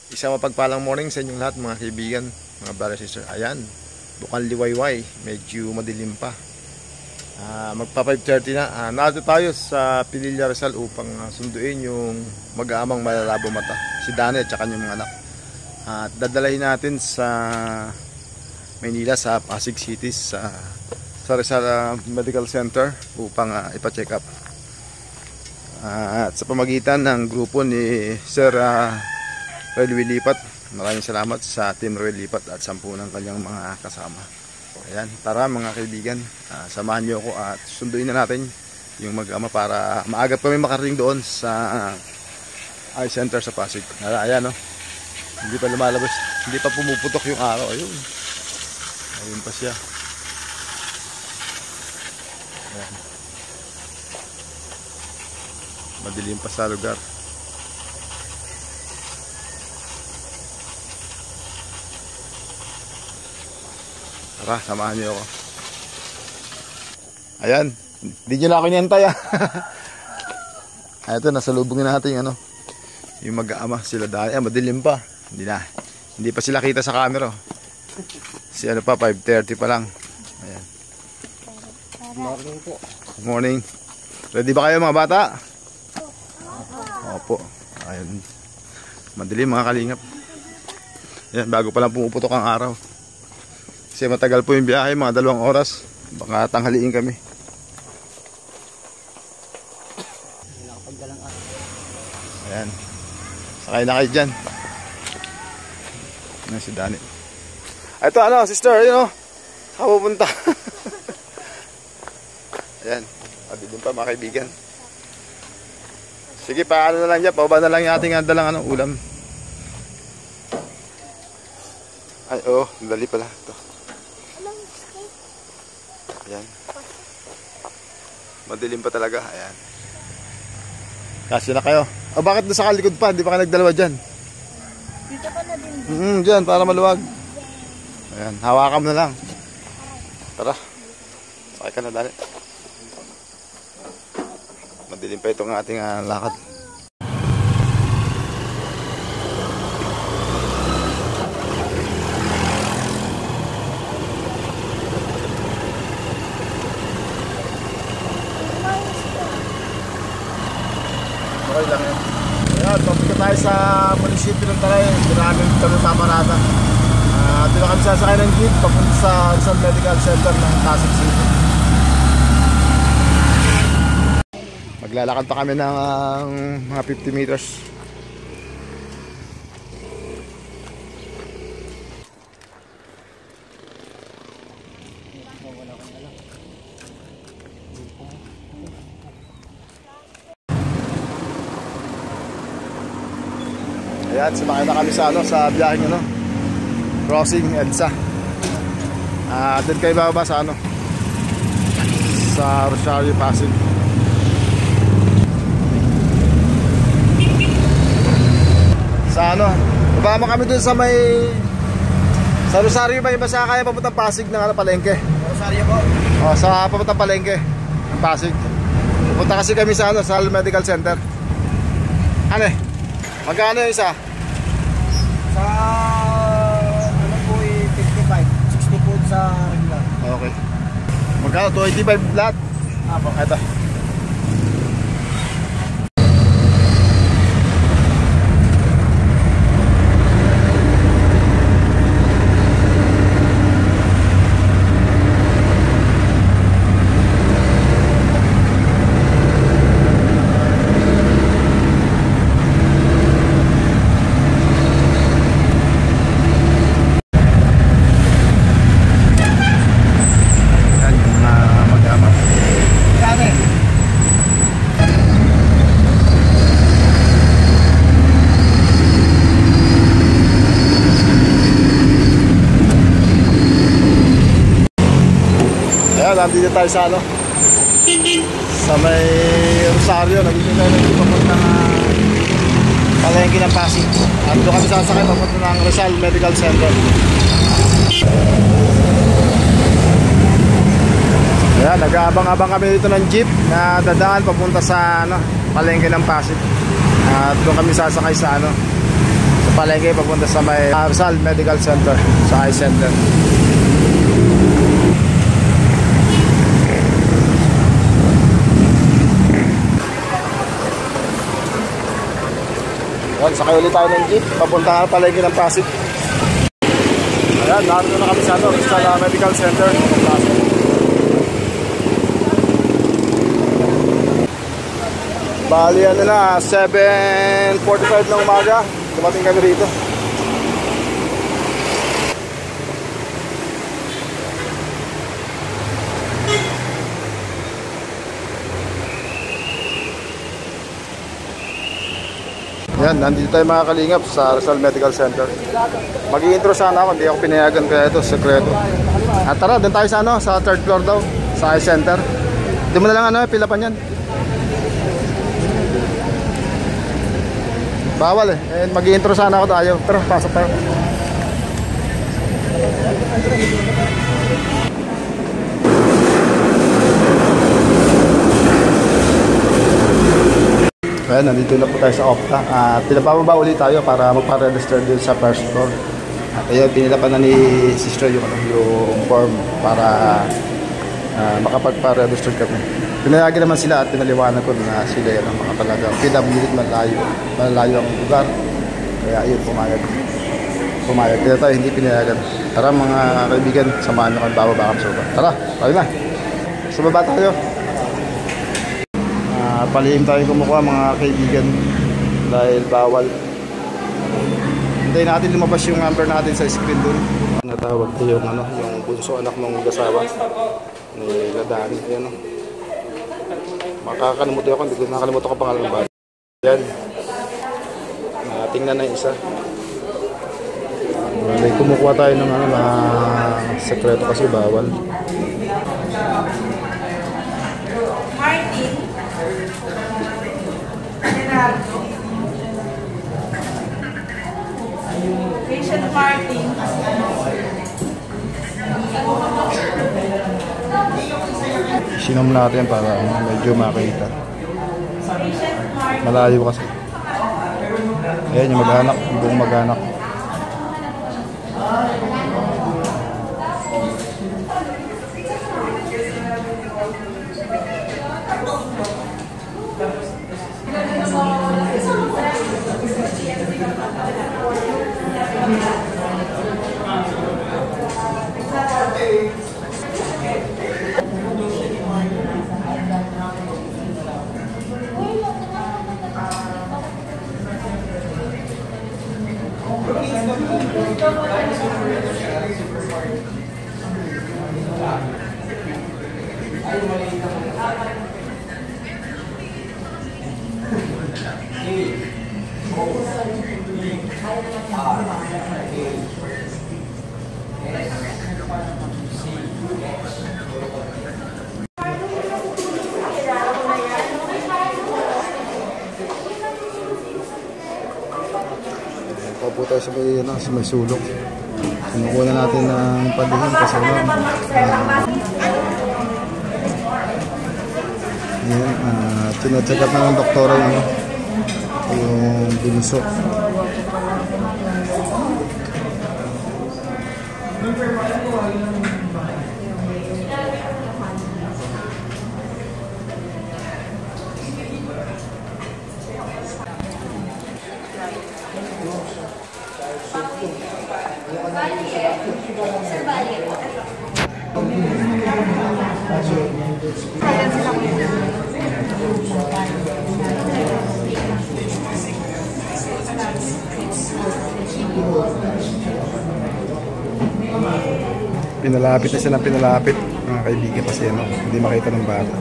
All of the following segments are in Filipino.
Isang mapagpalang morning sa inyong lahat mga kaibigan, mga brother sister. Ayan, bukang liwayway, medyo madilim pa. Magpa 5:30 na. Narito tayo sa Pililla Rizal upang sunduin yung mag-aamang malalabo mata, si Dani at saka yung mga anak. At dadalahin natin sa Maynila, sa Pasig City, sa Rizal Medical Center upang ipa-check up. At sa pamagitan ng grupo ni Sir Railway Lipat, maraming salamat sa Team Railway Lipat at 10 ng kanyang mga kasama. Ayan, tara mga kaibigan, samahan niyo ako at sunduin na natin yung mag-ama para maagap kami makarating doon sa eye center sa Pasig. Ayan, no? Hindi pa lumalabas, hindi pa pumuputok yung araw. Ayun pa siya. Ayan. Madilim pa sa lugar. Tara, samahan niyo ako. Ayan, hindi nyo na ako inintay. Ito, nasa lubungin natin yung mag-aama sila dahil. Madilim pa. Hindi pa sila kita sa camera. Si pa, 5:30 pa lang. Ayan. Good morning po. Good morning. Ready ba kayo mga bata? Opo. Ayan. Madilim mga kalingap. Ayan, bago pa lang pumuputok ang araw. Kasi matagal po yung biyahe, mga 2 oras. Baka tanghaliin kami. Ayan. Sakay na kayo dyan. Ayan si Dani. Ito sister, ayun pupunta. Ayan. Madilim pa mga kaibigan. Sige, paano na lang dyan. Pababa na lang yung ating dalang ulam. Ay, dali pala. Ito. Ayan. Madilim pa talaga. Ayan. Kasi na kayo. Bakit doon sa kalikod pa? Hindi pa kayo nagdalawa dyan? Dito pa na din. Dyan, para maluwag. Ayan, hawakan mo na lang. Tara. Sakay ka na dali. Madilim pa itong ating lakad. Okay lang yan. Ayan, papunta tayo sa munisipyo ng Taray. Dinamin kami pamarada. Doon na kami sasakay ng jeep papunta sa Rizal Medical Center ng Pasig City. Maglalakad pa kami ng mga 50 meters. Ayan, sumakay na kami sa biyaheng crossing EDSA. Doon kayo bababa sa sa Rosario Pasig. Sa baba kami doon sa sa Rosario ba yung basa kaya papuntang Pasig ng Palengke? Rosario po. Sa papuntang Palengke ng Pasig. Pupunta kasi kami sa sa Medical Center. Magkano yung isa? Sa po 55, 60 po sa regular. Okay. Magkano? 285 lahat? Po. Ito. Nandito tayo sa sa may Rosario. Nandito tayo papuntang Palengke ng Pasig. At doon kami sasakay papunta ng Rizal Medical Center. Ayan, nag-aabang-abang kami dito ng jeep na dadaan papunta sa Palengke ng Pasig. At doon kami sasakay sa palengke papunta sa may Rizal Medical Center, sa eye center. Yan, sakay ulit tayo ng jeep papunta na palengke ng Pasig. Ayan, narito na kami sa Rizal Medical Center ng Pasig. Bali ano na, 7:45 ng umaga, dumating kami rito. Yan, nandito tayo mga kalingap sa Rizal Medical Center. Mag-i-intro sana ako, hindi ako pinayagan kaya ito, sekreto. At tara, doon tayo sa sa third floor daw, sa eye center. Hindi mo na lang pila pa yan. Bawal eh. Mag-i-intro sana ako tayo. Tara, pasok tayo. Ayan, nandito na po tayo sa Opta. Pinapababa ulit tayo para magpa-register din sa first floor. At ayun, pinilapan na ni sister yung form para makapagpa-register kami. Pinayagan naman sila at pinaliwanag ko na sila yan ang mga talaga PWD, malayo ang lugar. Kaya ayun, pumayag. Kaya tayo hindi pinayagan. Tara mga kaibigan, samahan nyo kami, bababa kami sa baba. Tara, tayo na. Sa baba tayo. Palihim tayo kumukuha mga kaibigan dahil bawal. Hintayin natin lumabas yung number natin sa screen dun. Natawag ko yung yung bunso anak ng gasawa ni Ladani. Ayan o. Makakalimutan ako, hindi ko nakalimutan ko pangalan ng bata. Yan. Tingnan na yung isa. May kumukuha tayo ng mga sekreto kasi bawal. Martin. Gerardo. Patient Martin. Sinom natin para medyo makita. Malayo kasi. Ayan yung mag-anak, yung buong mag-anak. Paupo tayo sa may sulok. Kinukuha natin ng palihim kasi tinacheck up na ng doktora yung bunso. Pinalapit na siya ng pinalapit mga kaibigan kasi hindi makita ng bata.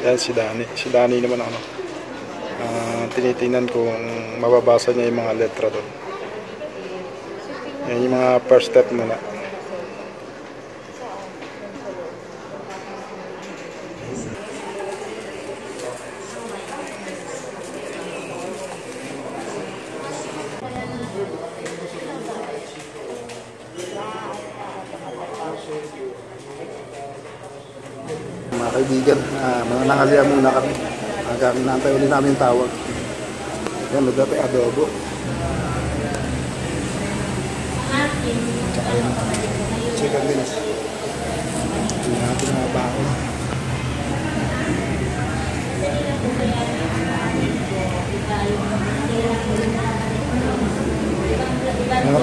Yan si Dani. Si Dani naman tinitingnan kung mababasa niya yung mga letra doon. Yan yung mga first step muna. Mga kaibigan, mananangalian muna kami. Hanggang naantay ulit namin yung tawag. Yan, magdapay adobo. Tsaka yung chicken wings. Hindi natin mga baon.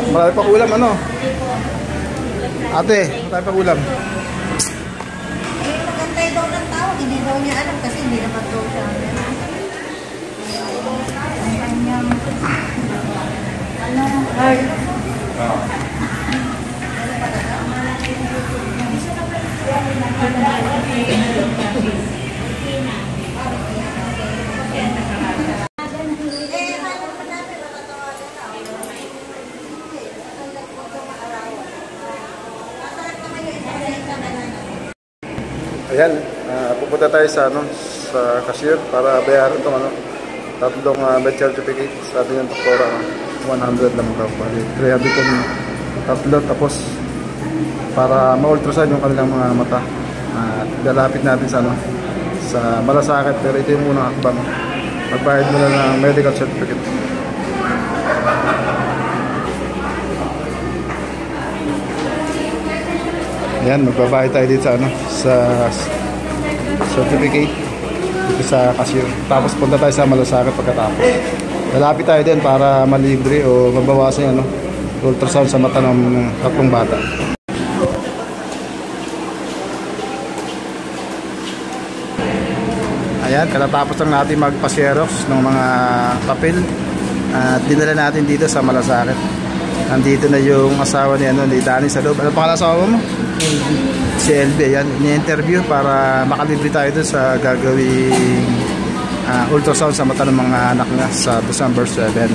Marami pa ulam, ano? Ate, marami pa ulam. Magantay daw ng tawag, hindi daw niya alam kasi hindi naman daw siya. Ayan, pupunta tayo sa cashier para bayaran itong tatlong birth certificate. Sabi ng doktora, 100 lang daw. 300 yung tatlo, tapos para ma-ultrasound yung kanilang mga mata. Lalapit natin sa malasakit, pero ito yung unang akbang. Magbayad muna ng medical certificate. Ayan, magbabayad tayo dito sa certificate dito sa cashier. Tapos punta tayo sa malasakit pagkatapos. Lalapit tayo din para malibre o mabawasan yung ultrasound sa mata ng tatlong bata. Ayan, katatapos lang natin magpa-xerox ng mga papel at dinala natin dito sa malasakit. Nandito na yung asawa ni Danny sa loob. Ano pangalan asawa mo? Si LB. Ayan, ini-interview para makalibre tayo doon sa gagawing ultrasound sa mata ng mga anak niya sa December 7.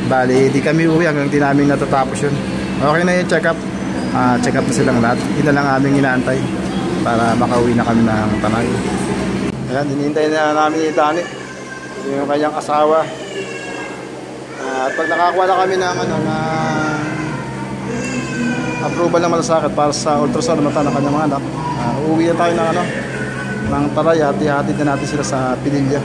Bali, di kami uwi hanggang di namin natatapos yun. Okay na yung check-up. Check-up na silang lahat. Yun na lang aming inaantay para makauwi na kami ng Tanay. Ayan, hinihintay na namin ni Danny, yung kanyang asawa. At pag nakakuha na kami ng approval ng malasakit para sa ultrasound ng mata ng kanyang mga anak, uuwi na tayo ng Taray at ihatid na natin sila sa Pililla.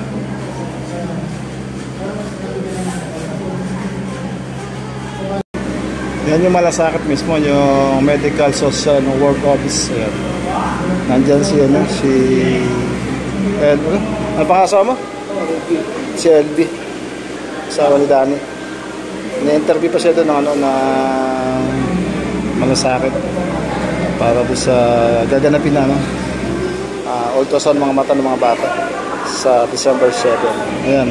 Yan yung malasakit mismo, yung medical social work office. Ayan. Nandyan si ano pangasawa mo? Si LB, asawa ni Danny. Na-interview pa siya doon ng malasakit para doon sa gaganapin na ultrasound mga mata ng mga bata sa December 7. Ayan.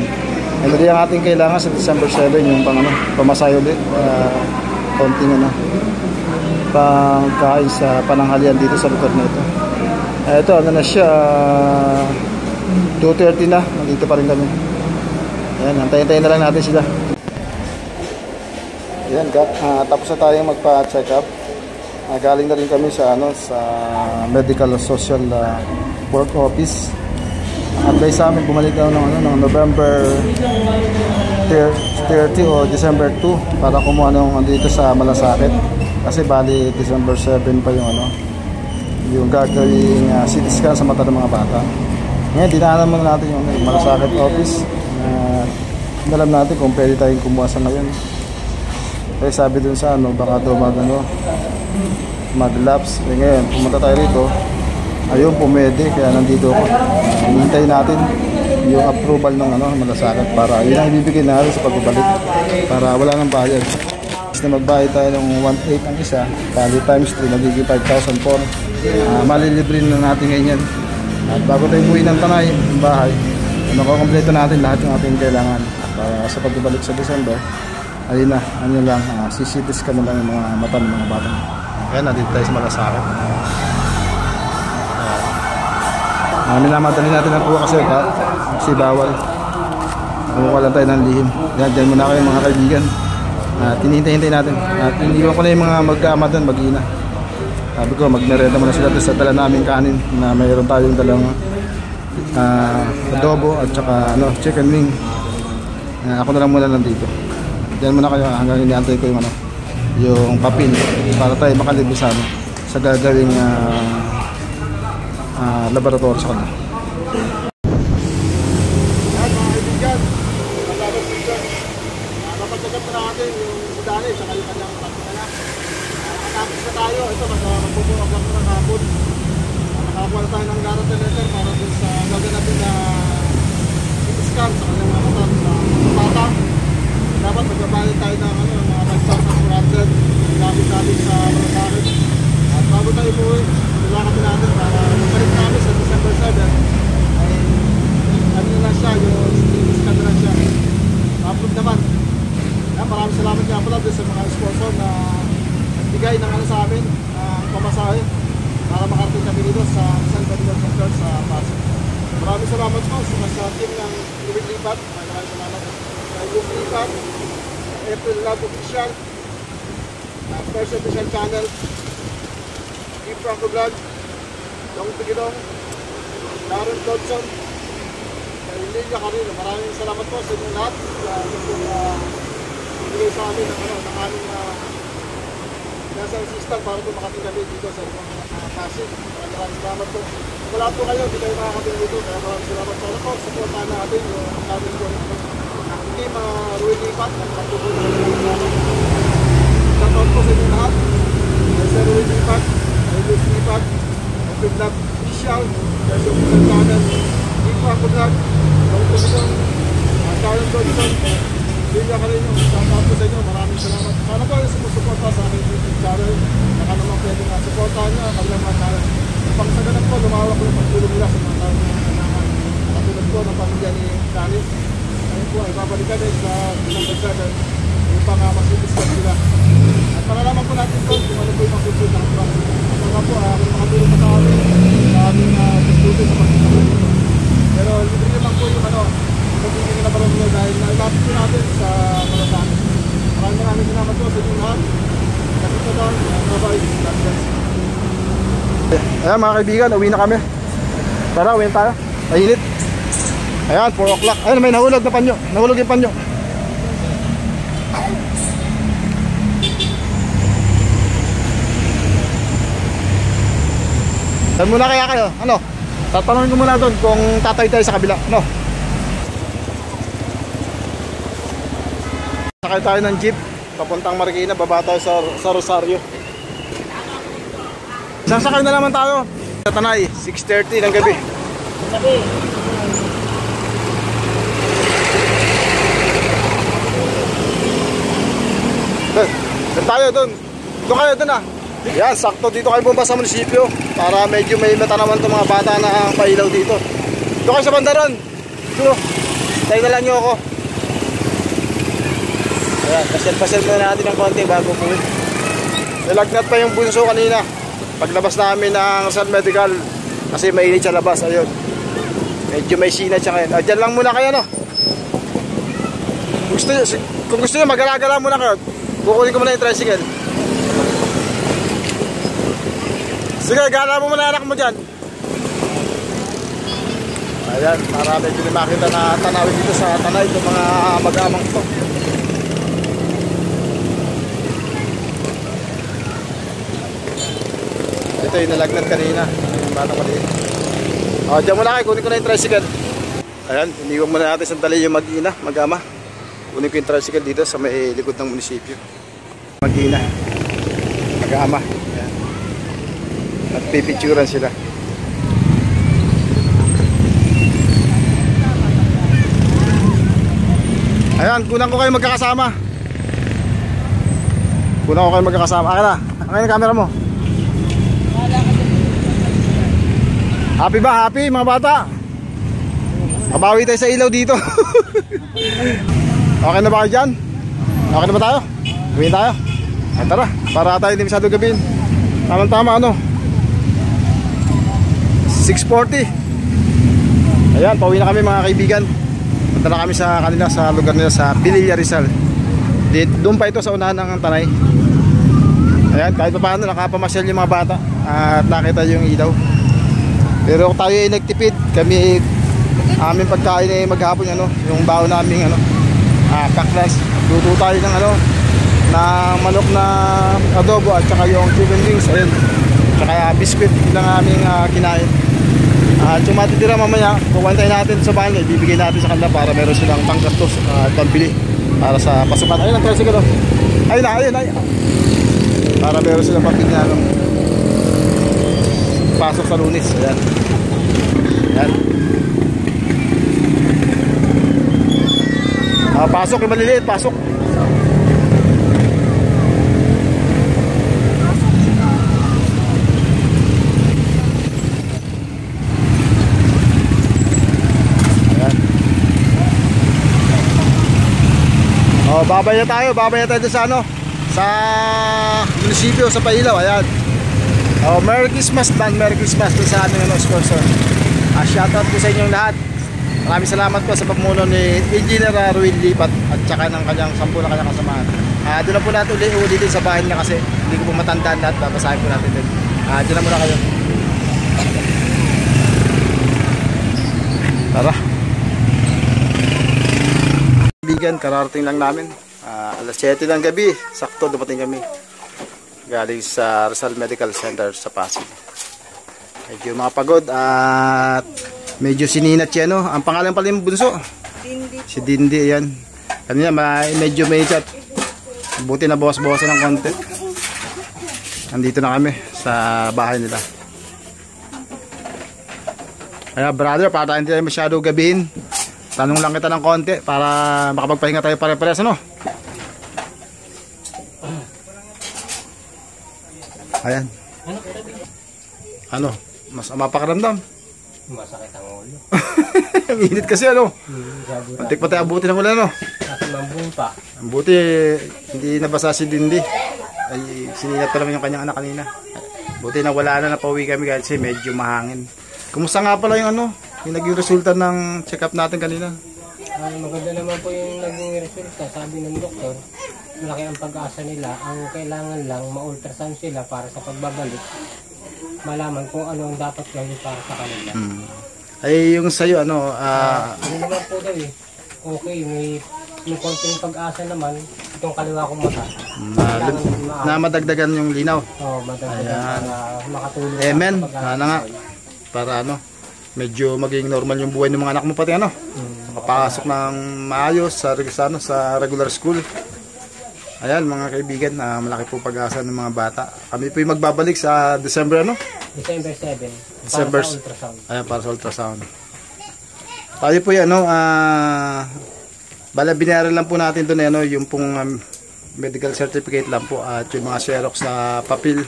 Ano din ang ating kailangan sa December 7, yung pamasayo ulit, konting pangkain sa pananghalian dito sa lugar na ito. Ito, na siya, 2:30 na, nandito pa rin kami. Ayan, antayin-tayin na lang natin sila. Ayan, tapos na tayong magpa-check up. Galing na rin kami sa medical social work office. Advice sa amin bumalik daw ng November 30 o December 2 para kumuha dito sa malasakit. Kasi bali December 7 pa yung gagawing CT scan sa mata ng mga bata. Ngayon, dinaanan muna natin yung malasakit office. Alam natin kung pwede tayong kumuha sa ngayon. Kaya sabi dun sa baka daw mag-lapse. Ngayon, pumunta tayo rito. Ayun, pumede. Kaya nandito ako. Hintayin natin yung approval ng malasakit para yun ang ibibigay natin sa pagbabalik. Para wala nang bayad. Na magbayad tayo ng 1.8 ang isa. Bali times 3, magiging 5,004. Malilibre na natin ngayon yan. At bago tayo buhay ng Tanay, ng bahay, makukompleto natin lahat yung ating kailangan. Para sa pagbabalik sa December, ayun na, CCTs ka na lang yung mga mata ng mga bata. Kaya nandito tayo sa malasakit. Minamadali natin ang kuha kasi bawal. Kumukuha lang tayo ng lihim. Diyan muna kayo mga kaibigan. Hinihintay natin. At iniwan ko na yung mga mag-ama doon, mag-ina. Sabi ko, magmerenda muna sila sa dala namin kanin na mayroon tayong dalang adobo at saka chicken wing. Ako na lang muna nandito. Diyan muna kayo hanggang iniantay ko yung papel para tayo makalibis sa gagawing laboratory sa kanila. Napagdagan pa natin yung sudali sa kanyang pagkakanak. Nakatapos na tayo. Ito, magpupunok lang ng hapon. Nakakuha na tayo ng guarantee letter para dun sa gagawin natin na scan sa kanyang mga mata sa bata. Dapat magbabayad tayo ng mga nagsasak rated gamit natin sa malasakit. At bago tayo umuwi, nilakapin natin para magpalit namin sa December 7 ay na siya, yung scan na siya. Approve naman. Maraming salamat nga pala sa mga sponsor na nagbigay ng sa amin ng pamasahe para makarating kami dito sa San Bernardo Center sa Pasig. Maraming salamat po sa team ng Luwin Lipat. Maraming salamat sa Luwin Lipat, April Love Official, First Official Channel, Team Franco Vlog, Long Tigilong, Darren Dodson, Lilia Carino. Maraming salamat po sa inyo lahat bigay sa amin ng aming nasa assistant para po makating kami dito sa Pasig. Maraming salamat po. Wala po kayo, hindi kayo makakating dito. Kaya maraming salamat po. Ako, supportahan natin yung aming team Luwin Lipat at pagpupunta ng mga salamat. Shoutout po sa inyo lahat. Sa Luwin Lipat, Luwin Lipat, Open Lab Official, First Official Channel, Team Franco Vlog, Long Tigilong, Darren Dodson, Lilia Carino, shoutout po sa inyo. Maraming salamat. Sana po yung sumusuporta sa aking YouTube channel. Naka naman pwede nga supportahan niya. Kailang mga channel. Pang sa ganap po, lumawak po yung pagtulong nila sa mga tao na kailangan. Katulad po ng pamilya ni Danis. Ngayon po ay babalikan din sa December 7 upang masibiskan sila. At malalaman po natin po kung ano po yung magsusunod ng truck. At mga po, makatulong pa sa amin sa aming pagtulong sa pagtulong. Pero libre naman po yung pagiging na parang nyo dahil nailapit po natin sa Malasakit. Maraming salamat po sa inyo lahat. Nakita doon, bye-bye. Ayan mga kaibigan, uwi na kami. Tara, uwi tayo. Mainit. Ayan, 4 o'clock. Ayan, may nahulog na panyo. Nahulog yung panyo. Saan muna kaya kayo? Tatanungin ko muna doon kung tatay tayo sa kabila. Sakay tayo ng jeep papuntang Marikina, baba tayo sa Rosario. Sasakay na naman tayo sa Tanay, 6:30 ng gabi. Doon tayo doon. Doon kayo doon Yan, sakto dito kayo bumaba sa munisipyo para medyo may matanaman itong mga bata na pailaw dito. Doon kayo sa bandaron. Tayo na lang nyo ako. Ayan, pasel muna natin ng konti bago po. Nilagnat pa yung bunso kanina paglabas namin ng San Medical kasi mainit sa labas. Ayun, medyo may sinat siya ngayon. Dyan lang muna kayo kung gusto nyo magala-gala muna kayo. Kukunin ko muna yung tricycle. Sige, gala mo muna anak mo dyan. Ayan, para medyo makita na tanawin dito sa Tanay itong mga mag-amang ito. Ito yung nalagnat kanina, yung batang maliit. Diyan muna kayo, kunin ko na yung tricycle. Ayan, iniwan muna natin sandali yung mag-ina, mag-ama. Kunin ko yung tricycle dito sa may likod ng munisipyo. Mag-ina, mag-ama. Ayan. At pipicturan sila. Ayan, kunan ko kayo magkakasama. Kunan ko kayo magkakasama. Akin na, akin na camera mo. Happy ba? Happy mga bata? Mabawi tayo sa ilaw dito. Okay na ba kayo dyan? Okay na ba tayo? Gawin tayo? Ay tara, para tayo hindi masyado gabihin. Tama-tama 6:40. Ayan, pauwi na kami mga kaibigan. Punta na kami sa kanila sa lugar nila sa Pililla Rizal. Doon pa ito sa unahan ng Tanay. Ayan, kahit pa paano nakapamasyal yung mga bata at nakita yung ilaw. Pero tayo ay nagtipid, kami aming pagkain ay maghapon yung baon naming paklas. Luto tayo ng na manok na adobo at saka yung chicken wings, ayun. Tsaka biscuit lang aming kinain. At yung matitira mamaya, kukuha natin sa bahay, ibibigay natin sa kanila para meron silang panggastos at pambili para sa pasukan. Ayun, ang tricycle. Ayun. Para meron silang pambili na pasok sa Lunes. Ayan. Ayan. Pasok yung maliliit, pasok. Babay na tayo doon sa sa munisipyo, sa Pailaw. Ayan. Merry Christmas Dan, Merry Christmas doon sa aming sponsor. Shoutout po sa inyong lahat. Maraming salamat po sa pagmuno ni Engineer Ruel Lipat at saka ng kanyang 10 na kanyang kasamahan. Doon na po natin ulitin sa bahay niya kasi hindi ko po matandaan lahat. Babasahin po natin din. Doon na muna kayo. Tara. Kaibigan, kararating lang namin. Alas 7 ng gabi, sakto dumating kami. Galing sa Rizal Medical Center sa Pasig. Medyo mapagod at medyo sininat siya, Ang pangalan pala yung bunso? Dindi. Si Dindi, yan. Kanina medyo may chat. Buti na bawas-bawasan ng konti. Nandito na kami sa bahay nila. Kaya brother, para hindi tayo masyado gabihin, tanong lang kita ng konti para makapagpahinga tayo pare-pares, Ayan. Mas mapakaramdam. Masakit ang ulo. Ang init kasi, Mantik pa tayo abuti ng ulan, Kasi mambun pa. Ang buti, hindi nabasa si Dindi. Ay, sininat pa naman yung kanyang anak kanina. Buti na wala na, napauwi kami kasi medyo mahangin. Kumusta nga pala yung yung naging resulta ng check-up natin kanina? Maganda naman po yung naging resulta. Sabi ng doktor, malaki ang pag-asa nila. Ang kailangan lang, ma-ultrasound sila para sa pagbabalik. Malaman kung ano ang dapat gawin para sa kanila. Ay, yung sa'yo, ano naman po daw okay, may konting pag-asa naman. Itong kaliwa kong mata. Na madagdagan yung linaw. Oo, madagdagan para makatulong. Amen. Nga. Para medyo maging normal yung buhay ng mga anak mo pati makapasok ng maayos sa regular school. Ayan mga kaibigan, malaki po pag-asa ng mga bata. Kami po yung magbabalik sa December December 7. December, para sa ultrasound. Ayan, para sa ultrasound. Tayo po yan, binayaran lang po natin doon yung pong medical certificate lang po at yung mga xerox na papel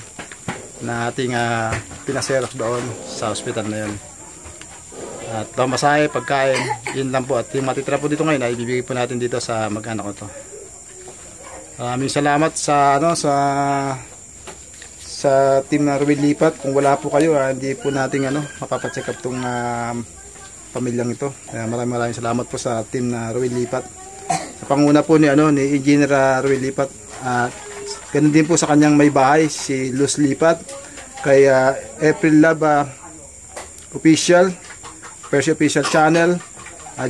na ating pinaserox doon sa hospital na yun. At masahe, pagkain, yun lang po. At yung matitira po dito ngayon ay ibibigay po natin dito sa mag-anak ko to. Maraming salamat sa sa team na Ruel Lipat. Kung wala po kayo, hindi po natin mapapacheck up tong pamilyang ito. Maraming salamat po sa team na Ruel Lipat. Sa panguna po ni Engineer Ruel Lipat. Ganun din po sa kanyang may bahay, si Luz Lipat, kay April Love Official, Percy Official Channel,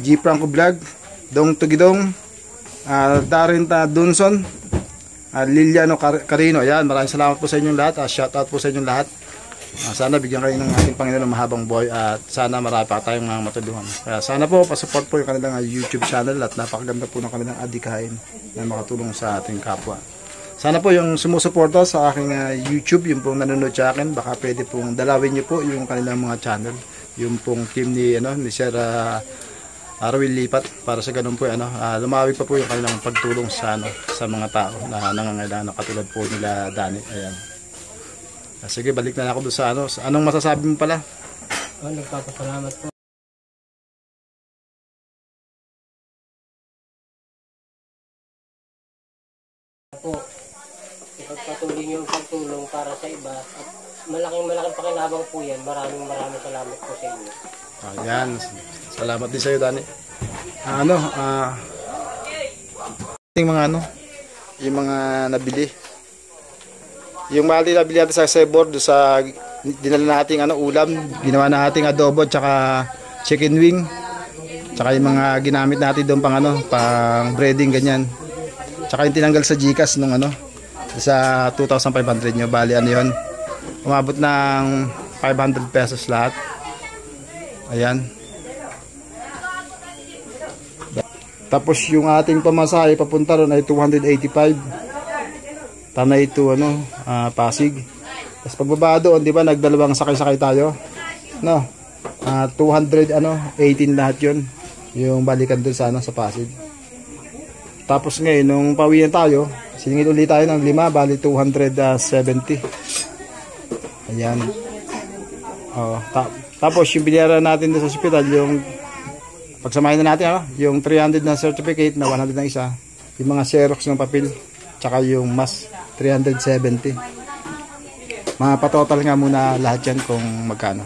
G Franco Vlog, Dong Tugidong, Darren Dunson, Liliano Carino. Ayan, maraming salamat po sa inyong lahat. Shout out po sa inyong lahat. Sana bigyan kayo ng ating Panginoon ng mahabang buhay at sana marami pa tayong mga matulungan. Kaya sana po pasupport po yung kanilang YouTube channel at napakaganda po ng kanilang adikain na makatulong sa ating kapwa. Sana po yung sumusuporta sa aking YouTube, yung pong nanonood sa akin, baka pwede pong dalawin nyo po yung kanilang mga channel, yung pong team ni Sir Ruel Lipat, para sa ganun po lumawi pa po yung kanilang pagtulong sa mga tao na nangangailangan katulad po nila Dani. Ayan. Sige, balik na ako doon sa anong masasabi mo pala? Nagpapasalamat po. Ipagpatuloy niyo ang pagtulong para sa iba at malaking pakinabang po yan. Maraming salamat po sa inyo. Ayan, salamat din sa iyo, Dani. yung mga yung mga nabili. Yung mali nabili natin sa Sebor, do sa dinala nating ulam, ginawa nating adobo tsaka chicken wing. Tsaka yung mga ginamit natin doon pang breading ganyan. Tsaka yung tinanggal sa GCash nung sa 2,500 nyo. Bali yun. Umabot ng 500 pesos lahat. Ayan. Tapos yung ating pamasahe papunta ron ay 285. Tanay to Pasig. Tapos pagbaba doon, di ba, nagdalawang sakay-sakay tayo. 218 lahat yun. Yung balikan doon sa Pasig. Tapos ngayon, nung pawian tayo, siningil ulit tayo ng 5, bali 270. Ayan. Tapos yung binayaran natin doon sa hospital, yung pagsamahin na natin, yung 300 na certificate na 100 na isa, yung mga xerox ng papel, tsaka yung mas 370. Mapatotal nga muna lahat yan kung magkano.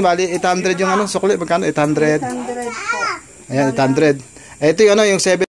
Bali 800 yung sukli, magkano? 800. 100 po. Ayan, 800. Ito yung yung 7